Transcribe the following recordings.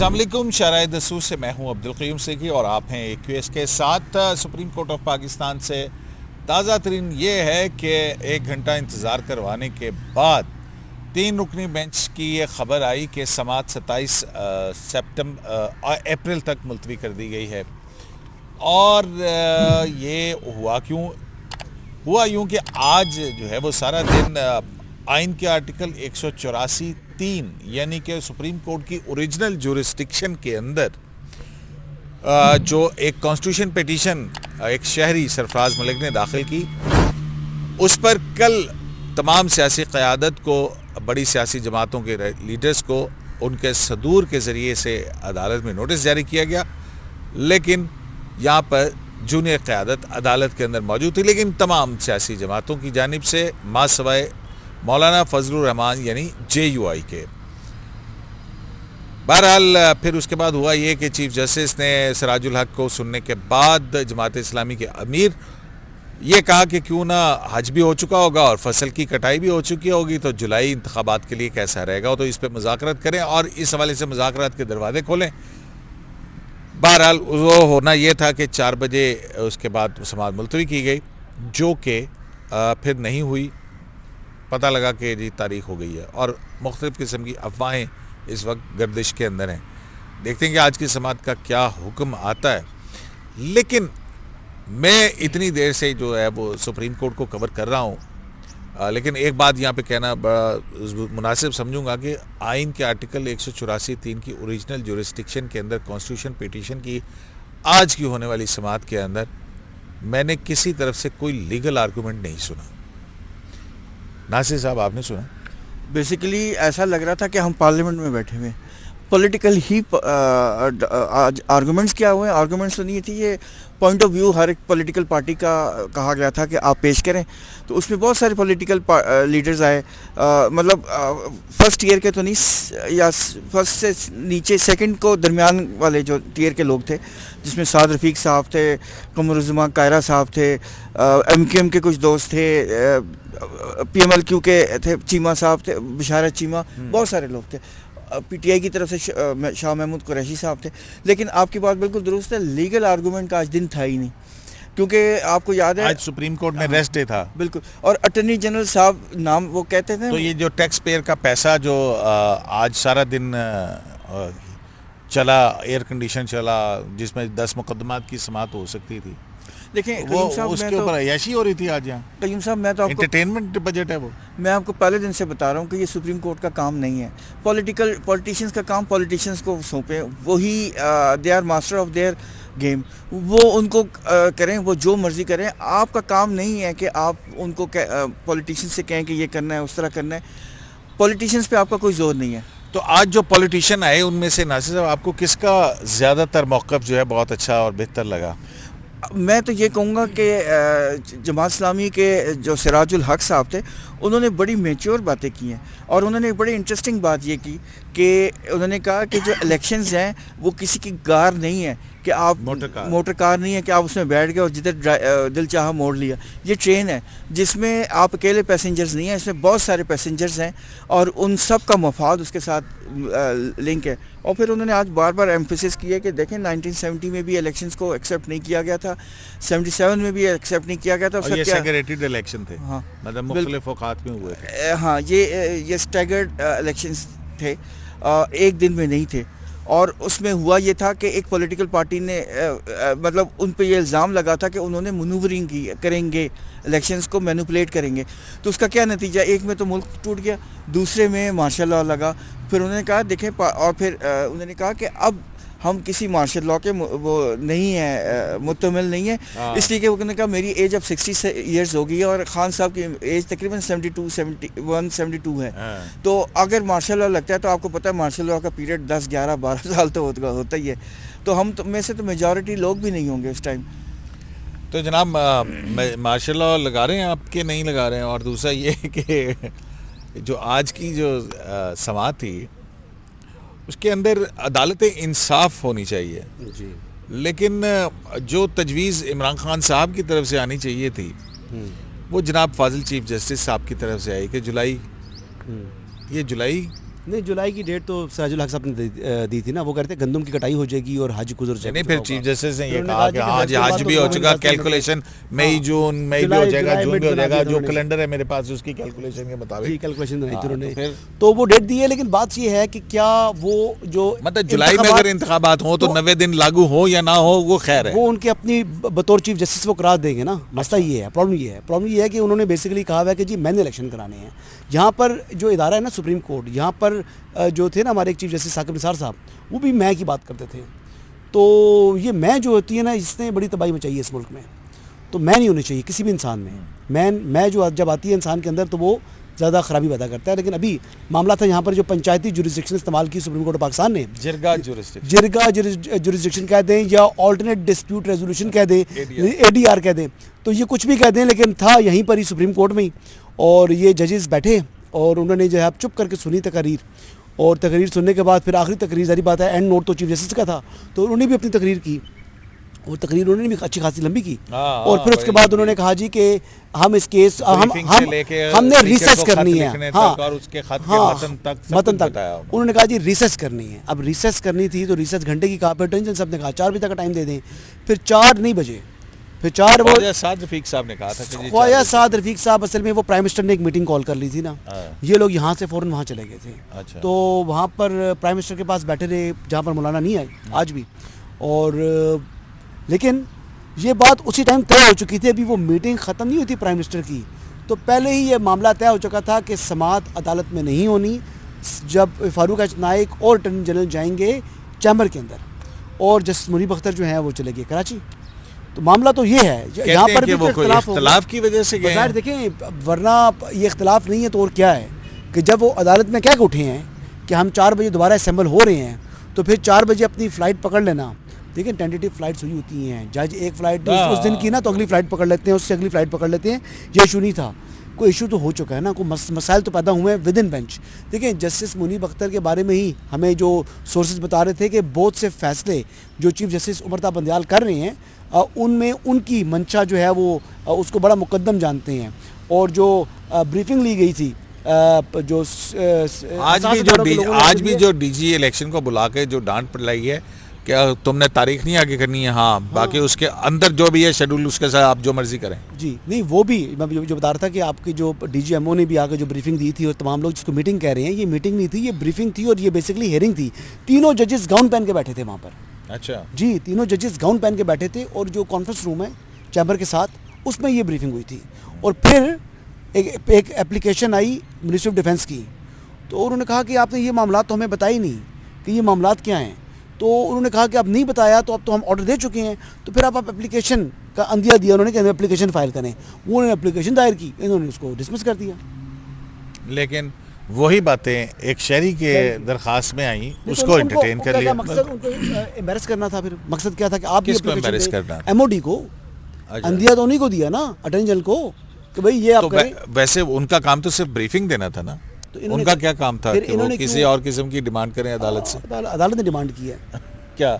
السلام علیکم، شارع دسوس سے میں ہوں عبدالقیوم سیکھی اور آپ ہیں AQS کے ساتھ۔ سپریم کورٹ آف پاکستان سے تازہ ترین یہ ہے کہ 1 گھنٹہ انتظار کروانے کے بعد 3 رکنی بینچ کی یہ خبر آئی کہ سماعت 27 اپریل تک ملتوی کر دی گئی ہے۔ اور یہ ہوا یوں کہ آج جو ہے وہ سارا دن آئین کے آرٹیکل 184(3) یعنی کہ سپریم کورٹ کی اوریجنل جورسڈکشن کے اندر جو ایک کانسٹیٹیوشن پیٹیشن ایک شہری سرفراز ملک نے داخل کی، اس پر کل تمام سیاسی قیادت کو، بڑی سیاسی جماعتوں کے لیڈرز کو ان کے صدور کے ذریعے سے عدالت میں نوٹس جاری کیا گیا، لیکن یہاں پر جونیئر قیادت عدالت کے اندر موجود تھی، لیکن تمام سیاسی جماعتوں کی جانب سے ما سوائے مولانا فضل الرحمان یعنی JUI کے۔ بہرحال پھر اس کے بعد ہوا یہ کہ چیف جسٹس نے سراج الحق کو سننے کے بعد جماعت اسلامی کے امیر یہ کہا کہ کیوں نہ حج بھی ہو چکا ہوگا اور فصل کی کٹائی بھی ہو چکی ہوگی تو جولائی انتخابات کے لیے کیسا رہے گا، تو اس پہ مذاکرات کریں اور اس حوالے سے مذاکرات کے دروازے کھولیں۔ بہرحال وہ ہونا یہ تھا کہ 4 بجے اس کے بعد سماعت ملتوی کی گئی، جو کہ پھر نہیں ہوئی۔ پتہ لگا کہ جی تاریخ ہو گئی ہے اور مختلف قسم کی افواہیں اس وقت گردش کے اندر ہیں۔ دیکھتے ہیں کہ آج کی سماعت کا کیا حکم آتا ہے، لیکن میں اتنی دیر سے جو ہے وہ سپریم کورٹ کو کور کر رہا ہوں، لیکن ایک بات یہاں پہ کہنا بڑا مناسب سمجھوں گا کہ آئین کے آرٹیکل 184(3) کی اوریجنل جورسڈکشن کے اندر کانسٹیٹیوشن پیٹیشن کی آج کی ہونے والی سماعت کے اندر میں نے کسی طرف سے کوئی لیگل آرگومنٹ نہیں سنا۔ ناصر صاحب آپ نے سنا؟ بیسیکلی ایسا لگ رہا تھا کہ ہم پارلیمنٹ میں بیٹھے ہوئے پولیٹیکل ہی آرگومنٹس کیا ہوئے ہیں۔ آرگومنٹس تو نہیں تھی، یہ پوائنٹ آف ویو ہر ایک پولیٹیکل پارٹی کا کہا گیا تھا کہ آپ پیش کریں، تو اس میں بہت سارے پولیٹیکل لیڈرز آئے، مطلب فرسٹ ٹیئر کے تو نہیں، یا فرسٹ سے نیچے سیکنڈ کو درمیان والے جو ٹیئر کے لوگ تھے، جس میں سعد رفیق صاحب تھے، قمر الزمان قاہرہ صاحب تھے، MQM کے کچھ دوست تھے، PMLQ کے تھے، چیمہ صاحب تھے، بشارت چیمہ، بہت سارے لوگ تھے، PTI کی طرف سے شاہ محمود قریشی صاحب تھے۔ لیکن آپ کی بات بالکل درست ہے، لیگل آرگومنٹ کا آج دن تھا ہی نہیں، کیونکہ آپ کو یاد ہے آج سپریم کورٹ میں ریسٹ ڈے تھا۔ بالکل، اور اٹارنی جنرل صاحب نام وہ کہتے تھے، تو یہ جو ٹیکس پیئر کا پیسہ جو آج سارا دن چلا، ایئر کنڈیشن چلا، جس میں 10 مقدمات کی سماعت ہو سکتی تھی، دیکھیں وہ اس کے اوپر عیاشی ہو رہی تھی آج یہاں۔ قیوم صاحب میں تو آپ کو انٹرٹینمنٹ بجٹ ہے وہ۔ میں آپ کو پہلے دن سے بتا رہا ہوں کہ یہ سپریم کورٹ کا کام نہیں ہے، پولیٹیشینز کا کام پولیٹیشینز کو سونپیں، وہی they are master of their game, وہ ان کو کریں، وہ جو مرضی کریں۔ آپ کا کام نہیں ہے کہ آپ ان کو پولیٹیشین سے کہیں کہ یہ کرنا ہے، اس طرح کرنا ہے، پولیٹیشینز پہ آپ کا کوئی زور نہیں ہے۔ تو آج جو پولیٹیشین آئے ان میں سے ناصر صاحب آپ کو کس کا زیادہ تر موقف جو ہے بہت اچھا اور بہتر لگا؟ میں تو یہ کہوں گا کہ جماعت اسلامی کے جو سراج الحق صاحب تھے، انہوں نے بڑی میچور باتیں کی ہیں، اور انہوں نے ایک بڑی انٹرسٹنگ بات یہ کی کہ انہوں نے کہا کہ جو الیکشنز ہیں وہ کسی کی کار نہیں ہے کہ آپ موٹر کار نہیں ہے کہ آپ اس میں بیٹھ گئے اور جدھر دل چاہا موڑ لیا۔ یہ ٹرین ہے جس میں آپ اکیلے پیسنجرز نہیں ہیں، اس میں بہت سارے پیسنجرز ہیں اور ان سب کا مفاد اس کے ساتھ لنک ہے۔ اور پھر انہوں نے آج بار بار ایمفیسس کیا کہ دیکھیں 1970 میں بھی الیکشنز کو ایکسیپٹ نہیں کیا گیا تھا، 77 میں بھی ایکسیپٹ نہیں کیا گیا تھا۔ اور یہ سیگریٹڈ الیکشن تھے، ہاں مطلب مختلف اوقات میں ہوئے تھے۔ ہاں، یہ سٹیگرڈ الیکشنز تھے، ایک دن میں نہیں تھے۔ اور اس میں ہوا یہ تھا کہ ایک پولیٹیکل پارٹی نے مطلب ان پہ یہ الزام لگا تھا کہ انہوں نے منوورنگ کریں گے، الیکشنز کو مینوپولیٹ کریں گے، تو اس کا کیا نتیجہ، ایک میں تو ملک ٹوٹ گیا، دوسرے میں مارشل لاء لگا۔ پھر انہوں نے کہا دیکھیں، اور پھر انہوں نے کہا کہ اب ہم کسی مارشل لاء کے وہ نہیں ہیں، متمل نہیں ہیں، اس لیے کہ انہوں نے کہا میری ایج اب 60 ایئرز ہو گئی ہے اور خان صاحب کی ایج تقریباً 72 ہے، تو اگر مارشل لاء لگتا ہے تو آپ کو پتہ ہے مارشل لاء کا پیریڈ 10 11 12 سال تو ہوتا ہی ہے، تو ہم میں سے تو میجورٹی لوگ بھی نہیں ہوں گے اس ٹائم۔ تو جناب مارشل لاء لگا رہے ہیں آپ کے نہیں لگا رہے ہیں؟ اور دوسرا یہ کہ جو آج کی جو سماعت تھی اس کے اندر عدالت انصاف ہونی چاہیے، جی، لیکن جو تجویز عمران خان صاحب کی طرف سے آنی چاہیے تھی وہ جناب فاضل چیف جسٹس صاحب کی طرف سے آئی کہ جولائی نہیں جولائی کی ڈیٹ تو سراج الحق صاحب نے دی تھی نا, وہ کہتے ہیں گندم کی کٹائی ہو جائے گی اور حج گزر جائے گا. نہیں پھر چیف جسٹس نے یہ کہا کہ ہاں جی حج بھی ہو چکا, کیلکولیشن مئی جون بھی ہو جائے گا, جون بھی ہو جائے گا, جو کیلنڈر ہے میرے پاس اس کی کیلکولیشن کے مطابق کیلکولیشن بنائی تھی انہوں نے, تو وہ ڈیٹ دی ہے. لیکن بات یہ ہے کہ کیا وہ جو مطلب جولائی میں اگر انتخابات ہوں تو 90 دن لاگو ہو یا نہ ہو وہ خیر ہے, وہ ان کے اپنی بطور چیف جسٹس وہ قرار دیں گے نا. مسئلہ یہ ہے, پرابلم یہ ہے کہ انہوں نے بیسیکلی کہا ہوا ہے کہ جی میں نے الیکشن کرانے ہیں. یہاں پر جو ادارہ ہے نا سپریم کورٹ, یہاں پر جو تھے نا ہمارے ایک چیف جسٹس ثاقب نثار صاحب, وہ بھی میں کی بات کرتے تھے. تو یہ میں جو ہوتی ہے نا, اس نے بڑی تباہی مچائی ہے اس ملک میں. تو میں نہیں ہونی چاہیے کسی بھی انسان میں. میں جو جب آتی ہے انسان کے اندر تو وہ زیادہ خرابی پیدا کرتا ہے. لیکن ابھی معاملہ تھا یہاں پر جو پنچایتی جوریسڈکشن استعمال کی سپریم کورٹ آف پاکستان نے, جرگا جوریسڈکشن کہہ دیں یا آلٹرنیٹ ڈسپیوٹ ریزولوشن کہہ دیں, ADR کہہ دیں, تو یہ کچھ بھی کہہ دیں, لیکن تھا یہیں پر ہی سپریم کورٹ میں ہی. اور یہ ججز بیٹھے اور انہوں نے جو ہے چپ کر کے سنی تقریر, اور تقریر سننے کے بعد پھر آخری تقریر ظاہری بات ہے اینڈ نوٹ تو چیف جسٹس کا تھا, تو انہوں نے بھی اپنی تقریر کی, اور تقریر انہوں نے بھی اچھی خاصی لمبی کی. اور پھر اس کے بعد انہوں نے کہا جی کہ ہم اس کیس ہم نے ریسرچ کرنی ہے, ہاں متن تک انہوں نے کہا جی ریسرچ کرنی ہے. اب ریسرچ کرنی تھی تو ریسرچ گھنٹے کی کہا, پھر ٹینشن صاحب نے کہا 4 بجے تک کا ٹائم دے دیں, پھر 4 نہیں بجے, پھر 4 وہ خواجہ سعد رفیق صاحب نے کہا تھا, خواجہ سعد رفیق صاحب اصل میں وہ پرائم منسٹر نے ایک میٹنگ کال کر لی تھی نا, یہ لوگ یہاں سے فوراً وہاں چلے گئے تھے. تو وہاں پر پرائم منسٹر کے پاس بیٹھے رہے جہاں پر مولانا نہیں آئے آج بھی. اور لیکن یہ بات اسی ٹائم طے ہو چکی تھی, ابھی وہ میٹنگ ختم نہیں ہوئی تھی پرائم منسٹر کی, تو پہلے ہی یہ معاملہ طے ہو چکا تھا کہ سماعت عدالت میں نہیں ہونی. جب فاروق احمد نائک اور اٹارنی جنرل جائیں گے چیمبر کے اندر, اور جسٹس منیب اختر جو ہیں وہ چلے گئے کراچی. تو معاملہ تو یہ ہے, یہاں پر بھی اختلاف کی وجہ سے بظاہر دیکھیں, ورنہ یہ اختلاف نہیں ہے تو اور کیا ہے, کہ جب وہ عدالت میں کہہ کے اٹھے ہیں کہ ہم 4 بجے دوبارہ اسمبل ہو رہے ہیں, تو پھر 4 بجے اپنی فلائٹ پکڑ لینا. دیکھیں ٹینٹیٹیو فلائٹس ہوئی ہوتی ہیں, جج ایک فلائٹ اس دن کی نا تو اگلی فلائٹ پکڑ لیتے ہیں, اس سے اگلی فلائٹ پکڑ لیتے ہیں. یہ ایشو نہیں تھا, کوئی ایشو تو ہو چکا ہے نا, کوئی مسائل تو پیدا ہوئے ہیں ود ان بینچ. دیکھیں جسٹس منیب اختر کے بارے میں ہی ہمیں جو سورسز بتا رہے تھے کہ بہت سے فیصلے جو چیف جسٹس عمر طاہر بندیال کر رہے ہیں, ان میں ان کی منشا جو ہے وہ اس کو بڑا مقدم جانتے ہیں. اور جو بریفنگ لی گئی تھی جو آج بھی جو ڈی جی الیکشن کو بلا کے جو ڈانٹ پڑائی ہے کہ تم نے تاریخ نہیں آگے کرنی ہے, ہاں باقی اس کے اندر جو بھی ہے شیڈول اس کے ساتھ آپ جو مرضی کریں. جی نہیں, وہ بھی میں جو بتا رہا تھا کہ آپ کی جو ڈی جی ایم او نے بھی آ کے جو بریفنگ دی تھی, اور تمام لوگ جس کو میٹنگ کہہ رہے ہیں, یہ میٹنگ نہیں تھی, یہ بریفنگ تھی, اور یہ بیسیکلی ہیئرنگ تھی. تینوں ججز گاؤن پہن کے بیٹھے تھے وہاں پر. اچھا جی, تینوں ججز گاؤن پہن کے بیٹھے تھے, اور جو کانفرنس روم ہے چیمبر کے ساتھ اس میں یہ بریفنگ ہوئی تھی. اور پھر ایک application I ministry of defence کی, تو انہوں نے کہا کہ آپ نے یہ معاملات تو ہمیں بتائی نہیں کہ یہ معاملات کیا ہیں. تو انہوں نے کہا کہ اب نہیں بتایا تو اب تو ہم آرڈر دے چکے ہیں, تو پھر آپ اپلیکیشن کا اندیا دیا انہوں نے کہ ہمیں اپلیکیشن فائل کریں. انہوں نے اپلیکیشن دائر کی, انہوں نے اس کو ڈسمس کر دیا. لیکن وہی باتیں ایک شہری کے درخواست میں آئیں, اس کو انٹرٹین کر لیا. مقصد ان کو امبیرس کرنا تھا. پھر مقصد کیا تھا کہ آپ کس کو امبیرس کرنا, ایم او ڈی کو اندیا تو انہیں کو دیا نا, اٹارنی جنرل کو, کہ بھئی یہ آپ کریں. ویسے ان کا کام تو صرف بریفنگ دینا تھا نا, ان کا کیا کام تھا کہ وہ کسی اور قسم کی ڈیمانڈ کریں عدالت سے. عدالت نے ڈیمانڈ کی ہے کیا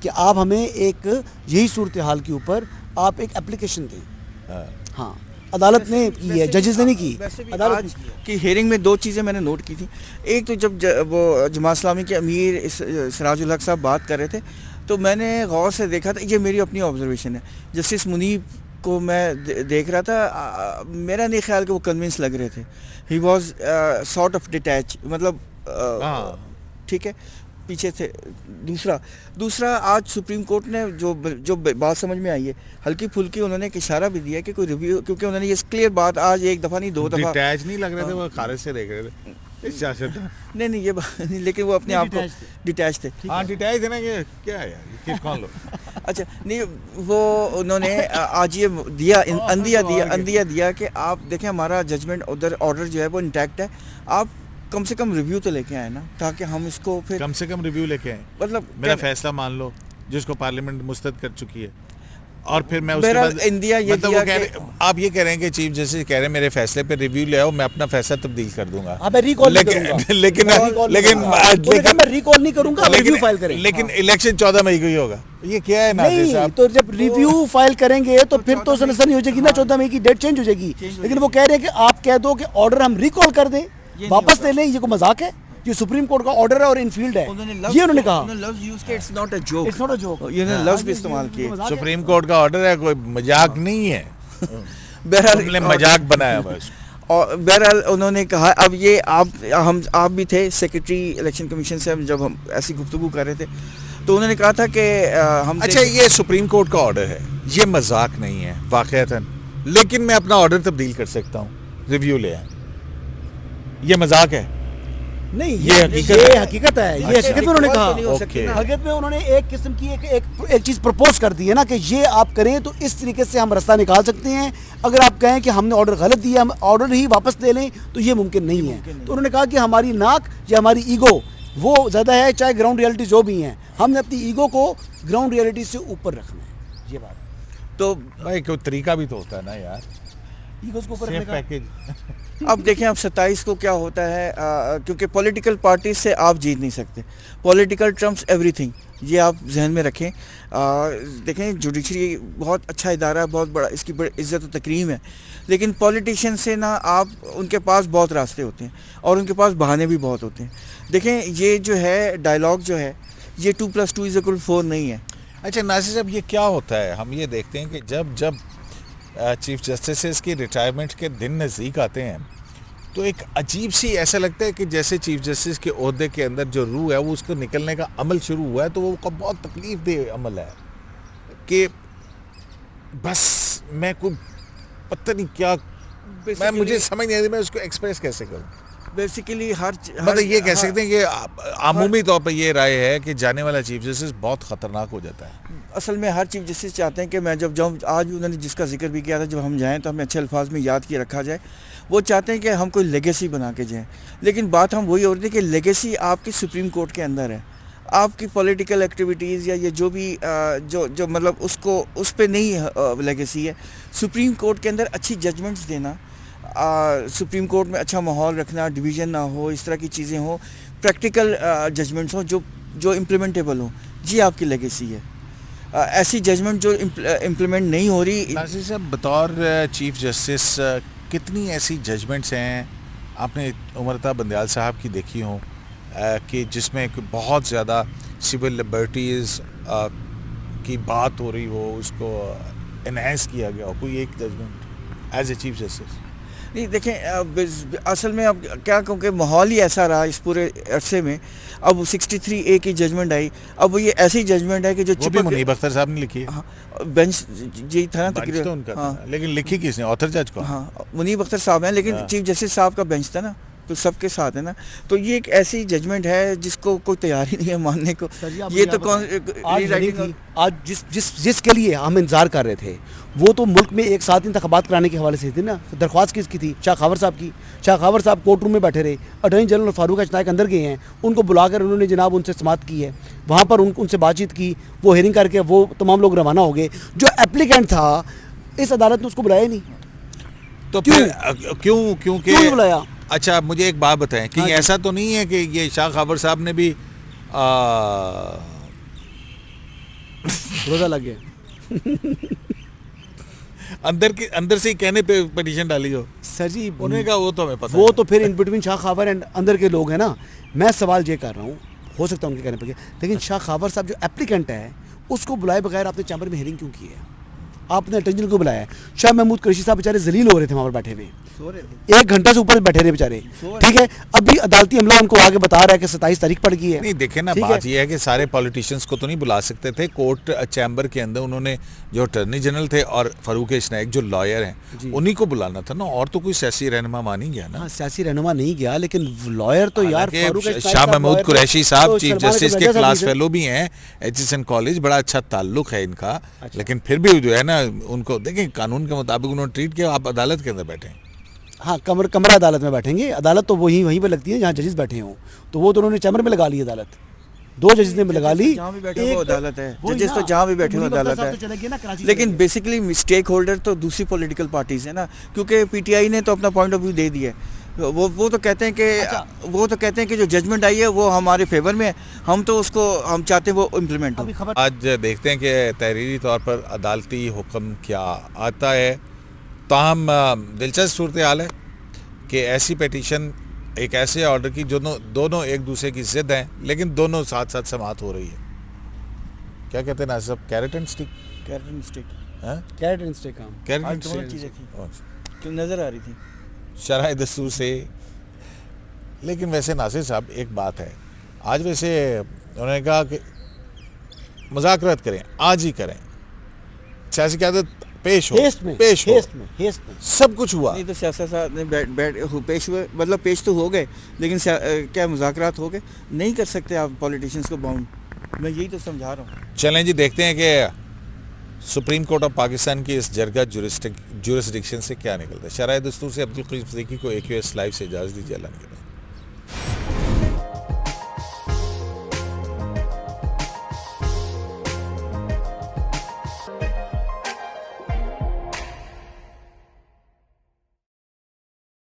کہ آپ ہمیں ایک یہی صورتحال کے اوپر آپ ایک اپلیکیشن دیں. ہاں, عدالت نے کی ہے, ججز نے نہیں کی. عدالت کی ہیئرنگ میں 2 چیزیں میں نے نوٹ کی تھی. ایک تو جب وہ جماعت اسلامی کے امیر سراج الحق صاحب بات کر رہے تھے, تو میں نے غور سے دیکھا تھا, یہ میری اپنی آبزرویشن ہے, جسٹس منیب کو میں دیکھ رہا تھا, میرا نہیں خیال کہ وہ کنونس لگ رہے تھے. He was sort of detach, مطلب ٹھیک ہے پیچھے تھے. دوسرا آج سپریم کورٹ نے جو بات سمجھ میں آئی ہے, ہلکی پھلکی انہوں نے ایک اشارہ بھی دیا کہ کوئی ریویو, کیونکہ انہوں نے یہ کلیئر بات آج ایک دفعہ نہیں 2 دفعہ. ڈیٹیچ نہیں لگ رہے تھے, وہ خارج سے دیکھ رہے تھے نہیں یہ بات نہیں, لیکن وہ اپنے آپ کو ڈیٹیچ تھے. ہاں ڈیٹیچ دینا کہ کیا ہے یار, کون لوگ. اچھا نہیں, وہ انہوں نے آج یہ دیا اندیا دیا کہ آپ دیکھیں ہمارا ججمنٹ آرڈر جو ہے وہ انٹیکٹ ہے, آپ کم سے کم ریویو تو لے کے آئے نا, تاکہ ہم اس کو پھر کم سے کم ریویو لے کے آئیں. مطلب میرا فیصلہ مان لو جس کو پارلیمنٹ مسترد کر چکی ہے, اور پھر میں اس کے بعد انڈیا یہ مطلب وہ کہہ رہے, آپ یہ کہہ رہے ہیں کہ چیف جسٹس کہہ رہے ہیں میرے فیصلے پہ ریویو لے آؤ, میں اپنا فیصلہ تبدیل کر دوں گا. لیکن میں ریکال نہیں کروں گا, ریویو فائل کریں. لیکن الیکشن 14 مئی کو ہی ہوگا, یہ کیا ہے ناصر صاحب. تو جب ریویو فائل کریں گے تو پھر تو سنسنی ہو جائے گی نا, 14 مئی کی ڈیٹ چینج ہو جائے گی. لیکن وہ کہہ رہے ہیں کہ آپ کہہ دو کہ آرڈر ہم ریکال کر دیں, واپس لے لیں, یہ کوئی مذاق ہے. یہ سپریم کورٹ کا آرڈر ہے اور انفیلڈ ہے, یہ انہوں نے کہا. لفظ یوز کیا, it's not a joke, it's not a joke, یہ لفظ بھی استعمال کیے. سپریم کورٹ کا آرڈر ہے, کوئی مذاق نہیں ہے. بہرحال مذاق بنایا بس. اور بہرحال انہوں نے کہا, اب یہ آپ بھی تھے سیکرٹری الیکشن کمیشن سے, جب ہم ایسی گفتگو کر رہے تھے تو انہوں نے کہا تھا کہ ہم اچھا یہ سپریم کورٹ کا آرڈر ہے, یہ مذاق نہیں ہے واقعتاً, لیکن میں اپنا آرڈر تبدیل کر سکتا ہوں, ریویو لے آئیں. یہ مذاق ہے نہیں, یہ حقیقت ہے, یہ حقیقت میں انہوں نے کہا. اوکے, حقیقت میں انہوں نے ایک قسم کی ایک چیز پرپوز کر دی ہے نا کہ یہ آپ کریں تو اس طریقے سے ہم راستہ نکال سکتے ہیں. اگر آپ کہیں کہ ہم نے آرڈر غلط دیا, ہم آرڈر ہی واپس لے لیں, تو یہ ممکن نہیں ہے. تو انہوں نے کہا کہ ہماری ناک یا ہماری ایگو وہ زیادہ ہے, چاہے گراؤنڈ ریئلٹی جو بھی ہیں, ہم نے اپنی ایگو کو گراؤنڈ ریئلٹی سے اوپر رکھنا ہے. یہ بات تو بھائی کوئی طریقہ بھی تو ہوتا ہے نا یار, ایگوز کو اوپر سیف رکھنے کا. پیکیج. اب دیکھیں اب 27 کو کیا ہوتا ہے, کیونکہ پولیٹیکل پارٹیز سے آپ جیت نہیں سکتے. پولیٹیکل ٹرمپس ایوری تھنگ, یہ آپ ذہن میں رکھیں. دیکھیں جوڈیشری بہت اچھا ادارہ ہے, بہت بڑا, اس کی بڑی عزت و تکریم ہے, لیکن پولیٹیشین سے نا آپ, ان کے پاس بہت راستے ہوتے ہیں اور ان کے پاس بہانے بھی بہت ہوتے ہیں. دیکھیں یہ جو ہے ڈائلاگ جو ہے, یہ 2+2=4 نہیں ہے. اچھا ناصر صاحب, یہ کیا ہوتا ہے؟ ہم یہ دیکھتے ہیں کہ جب چیف جسٹسز کی ریٹائرمنٹ کے دن نزدیک آتے ہیں تو ایک عجیب سی ایسا لگتا ہے کہ جیسے چیف جسٹس کے عہدے کے اندر جو روح ہے وہ اس کو نکلنے کا عمل شروع ہوا ہے, تو وہ بہت تکلیف دہ عمل ہے کہ بس میں کوئی پتہ نہیں کیا, مجھے سمجھ نہیں آتی میں اس کو ایکسپریس کیسے کروں. بیسیکلی مطلب یہ کہہ سکتے ہیں کہ عمومی طور پر یہ رائے ہے کہ جانے والا چیف جسٹس بہت خطرناک ہو جاتا ہے. اصل میں ہر چیف جسٹس چاہتے ہیں کہ میں جب جاؤں, آج بھی انہوں نے جس کا ذکر بھی کیا تھا, جب ہم جائیں تو ہمیں اچھے الفاظ میں یاد کیے رکھا جائے. وہ چاہتے ہیں کہ ہم کوئی لیگیسی بنا کے جائیں, لیکن بات ہم وہی ہو رہی ہے کہ لیگیسی آپ کی سپریم کورٹ کے اندر ہے. آپ کی پولیٹیکل ایکٹیویٹیز یا یہ جو بھی جو مطلب اس پہ نہیں لیگیسی ہے. سپریم کورٹ کے اندر اچھی ججمنٹس دینا, سپریم کورٹ میں اچھا ماحول رکھنا, ڈویژن نہ ہو, اس طرح کی چیزیں ہوں, پریکٹیکل ججمنٹس ہوں جو امپلیمنٹیبل ہوں, جی آپ کی لیگیسی ہے. ایسی ججمنٹ جو امپلیمنٹ نہیں ہو رہی. ناصر صاحب بطور چیف جسٹس کتنی ایسی ججمنٹس ہیں آپ نے عمرتا بندیال صاحب کی دیکھی ہوں کہ جس میں بہت زیادہ سول لبرٹیز کی بات ہو رہی ہو, اس کو انہینس کیا گیا ہو, کوئی ایک judgment as a chief justice? نہیں دیکھیں, اصل میں اب کیا کہوں کہ ماحول ہی ایسا رہا اس پورے عرصے میں. اب 63A کی ججمنٹ آئی, اب وہ یہ ایسی ججمنٹ ہے کہ جو چپ منیب اختر صاحب نے لکھی ہے, بینچ جی تھا نا تقریباً, لیکن لکھی کس نے, آتھر جج کو؟ ہاں منیب اختر صاحب ہیں, لیکن چیف جسٹس صاحب کا بینچ تھا نا, تو سب کے ساتھ ہے نا. تو یہ ایک ایسی ججمنٹ ہے جس کو کوئی تیار ہی نہیں ہے ماننے کو. یہ تو آج جس کے لیے ہم انتظار کر رہے تھے وہ تو ملک میں ایک ساتھ انتخابات کرانے کے حوالے سے تھی نا. درخواست کس کی تھی؟ شاہ خاور صاحب کی. شاہ خاور صاحب کورٹ روم میں بیٹھے رہے, اٹارنی جنرل فاروق اچنائک اندر گئے ہیں, ان کو بلا کر انہوں نے جناب ان سے سماعت کی ہے, وہاں پر ان سے بات چیت کی, وہ ہیئرنگ کر کے وہ تمام لوگ روانہ ہو گئے. جو اپلیکینٹ تھا اس عدالت نے اس کو بلایا نہیں. تو کیونکہ بلایا؟ اچھا مجھے ایک بات بتائیں کہ ایسا تو نہیں ہے کہ یہ شاہ خاور صاحب نے بھی روزہ لگ گیا اندر سے ہی کہنے پہ پٹیشن ڈالی ہو؟ سر جی انہوں نے کہا وہ تو ہمیں پتہ وہ تو پھر in between Shah Khawar and اندر کے لوگ ہیں نا. میں سوال یہ کر رہا ہوں, ہو سکتا ہے ان کے کہنے پہ, لیکن شاہ خاور صاحب جو اپلیکنٹ ہے اس کو بلائے بغیر آپ نے چیمبر میں ہیئرنگ کیوں کی ہے؟ آپ نے اٹینشن کو بلایا ہے. شاہ محمود قریشی صاحب بیچارے ذلیل ہو رہے تھے وہاں پر بیٹھے ہوئے, 1 گھنٹے سے اوپر بیٹھے رہے بیچارے. ٹھیک ہے, ابھی عدالتی عملہ ان کو آگے بتا رہا ہے کہ 27 تاریخ پڑ گئی ہے. نہیں دیکھیں نا, بات یہ ہے کہ سارے پولیٹیشنز کو تو نہیں بلا سکتے تھے کورٹ چیمبر کے اندر. انہوں نے جو اٹارنی جنرل تھے اور فاروق اچنائک جو لائر ہیں انہی کو بلانا تھا نا, اور تو کوئی سیاسی رہنما مانی گیا نا. سیاسی رہنما نہیں گیا, لیکن لائر تو یار شاہ محمود قریشی صاحب چیف جسٹس کے کلاس فیلو بھی ہیں ایچ کالج, بڑا اچھا تعلق ہے ان کا, لیکن پھر بھی جو ہے نا ان کو دیکھیں قانون کے مطابق انہوں نے ٹریٹ کیا. آپ عدالت کے اندر بیٹھے ہیں, ہاں کمرہ عدالت میں بیٹھیں گے. عدالت تو وہیں پہ لگتی ہے جہاں ججز بیٹھے ہوں, تو وہ تو انہوں نے چیمبر میں لگا لی عدالت. 2 ججز نے لگا لی, جہاں بھی بیٹھے وہ عدالت ہے, ججز تو جہاں بھی بیٹھے وہ عدالت ہے. لیکن بیسیکلی اسٹیک ہولڈر تو دوسری پولیٹیکل پارٹیز ہیں نا, کیونکہ پی ٹی آئی نے تو اپنا پوائنٹ آف ویو دے دیا ہے. وہ تو کہتے ہیں کہ جو ججمنٹ آئی ہے وہ ہمارے فیور میں ہے, ہم تو اس کو ہم چاہتے ہیں وہ امپلیمنٹ ہو. آج دیکھتے ہیں کہ تحریری طور پر عدالتی حکم کیا آتا ہے. تاہم دلچسپ صورتحال ہے کہ ایسی پیٹیشن ایک ایسے آرڈر کی جو دونوں ایک دوسرے کی ضد ہیں لیکن دونوں ساتھ ساتھ سماعت ہو رہی ہے. کیا کہتے ہیں ناصر صاحب, carrot and stick? Carrot and stick, carrot and stick. Carrot آج اینڈ دونوں اسٹک چیزیں تھیں جو نظر آ رہی تھی شرائع دستور سے. لیکن ویسے ناصر صاحب ایک بات ہے, آج ویسے انہوں نے کہا کہ مذاکرات کریں, آج ہی کریں, سیاسی قیادت پیش ہو, پیش ہو, سب کچھ ہوا. نہیں تو سیاست صاحب نے پیش ہوئے, مطلب پیش تو ہو گئے لیکن کیا مذاکرات ہو گئے؟ نہیں کر سکتے آپ پولیٹیشینس کو باؤنڈ, میں یہی تو سمجھا رہا ہوں. چلیں جی دیکھتے ہیں کہ سپریم کورٹ آف پاکستان کی اس جرگہ جورسڈکشن سے کیا نکلتا ہے. شرائع دستور سے عبدالقیوم صدیقی کو AQS لائیو سے اجازت دیجیے. اللہ